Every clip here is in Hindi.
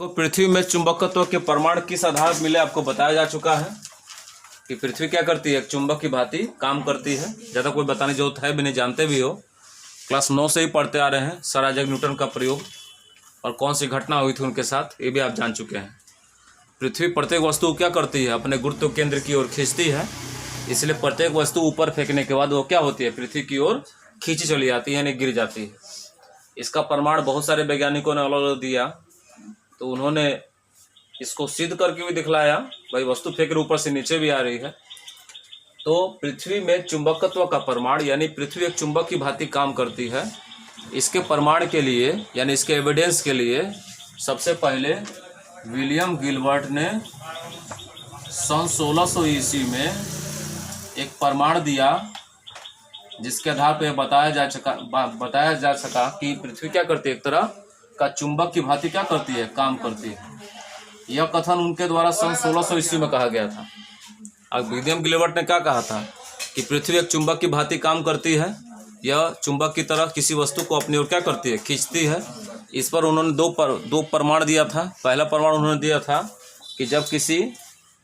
को पृथ्वी में चुंबकत्व के प्रमाण किस आधार पर मिले आपको बताया जा चुका है कि पृथ्वी क्या करती है, एक चुंबक की भांति काम करती है। ज़्यादा कोई बताने की जरूरत है भी नहीं, जानते भी हो, क्लास 9 से ही पढ़ते आ रहे हैं। सर आइजैक न्यूटन का प्रयोग और कौन सी घटना हुई थी उनके साथ, ये भी आप जान चुके हैं। पृथ्वी प्रत्येक वस्तु को क्या करती है, अपने गुरुत्व केंद्र की ओर खींचती है, इसलिए प्रत्येक वस्तु ऊपर फेंकने के बाद वो क्या होती है, पृथ्वी की ओर खींची चली जाती है, यानी गिर जाती है। इसका प्रमाण बहुत सारे वैज्ञानिकों ने अलग अलग दिया, तो उन्होंने इसको सिद्ध करके भी दिखलाया, भाई वस्तु फेंक कर ऊपर से नीचे भी आ रही है। तो पृथ्वी में चुंबकत्व का प्रमाण, यानी पृथ्वी एक चुंबक की भांति काम करती है, इसके प्रमाण के लिए यानी इसके एविडेंस के लिए सबसे पहले विलियम गिलबर्ट ने सन 1600 ईस्वी में एक प्रमाण दिया, जिसके आधार पर बताया जा सका कि पृथ्वी क्या करती है, एक तरह का चुंबक की भांति क्या करती है, काम करती है। यह कथन उनके द्वारा सन 1600 ईस्वी में कहा गया था। अब विलियम गिलबर्ट ने क्या कहा था कि पृथ्वी एक चुंबक की भांति काम करती है, यह चुंबक की तरह किसी वस्तु को अपनी ओर क्या करती है, खींचती है। इस पर उन्होंने दो प्रमाण दिया था। पहला प्रमाण उन्होंने दिया था कि जब किसी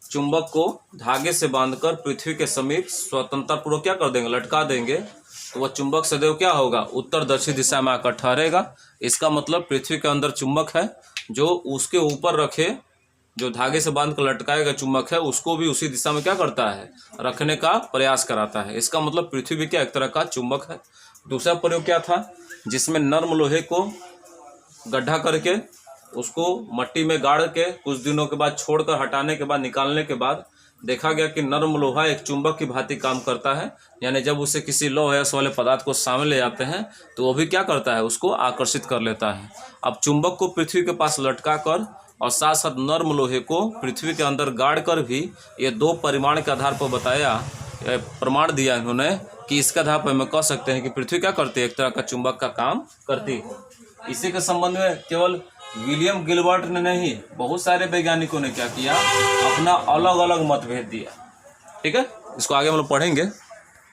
चुंबक को धागे से बांधकर पृथ्वी के समीप स्वतंत्रपूर्वक क्या कर देंगे, लटका देंगे, तो वह चुंबक सदैव क्या होगा, उत्तर दक्षिण दिशा में आकर ठहरेगा। इसका मतलब पृथ्वी के अंदर चुंबक है, जो उसके ऊपर रखे, जो धागे से बांध कर लटकाए गए चुंबक है, उसको भी उसी दिशा में क्या करता है, रखने का प्रयास कराता है। इसका मतलब पृथ्वी भी क्या एक तरह का चुंबक है। दूसरा प्रयोग क्या था, जिसमें नर्म लोहे को गड्ढा करके उसको मट्टी में गाड़ के कुछ दिनों के बाद छोड़कर हटाने के बाद निकालने के बाद देखा गया कि नर्म लोहा एक चुंबक की भांति काम करता है। यानी जब उसे किसी लोहे वाले पदार्थ को सामने ले जाते हैं तो वो भी क्या करता है, उसको आकर्षित कर लेता है। अब चुंबक को पृथ्वी के पास लटका कर और साथ साथ नर्म लोहे को पृथ्वी के अंदर गाड़ कर भी ये दो परिमाण के आधार पर बताया, प्रमाण दिया इन्होंने कि इसके आधार पर हम कह सकते हैं कि पृथ्वी क्या करती है, एक तरह का चुंबक का काम करती है। इसी के संबंध में केवल विलियम गिलबर्ट ने नहीं, बहुत सारे वैज्ञानिकों ने क्या किया, अपना अलग अलग मतभेद दिया। ठीक है, इसको आगे हम लोग पढ़ेंगे।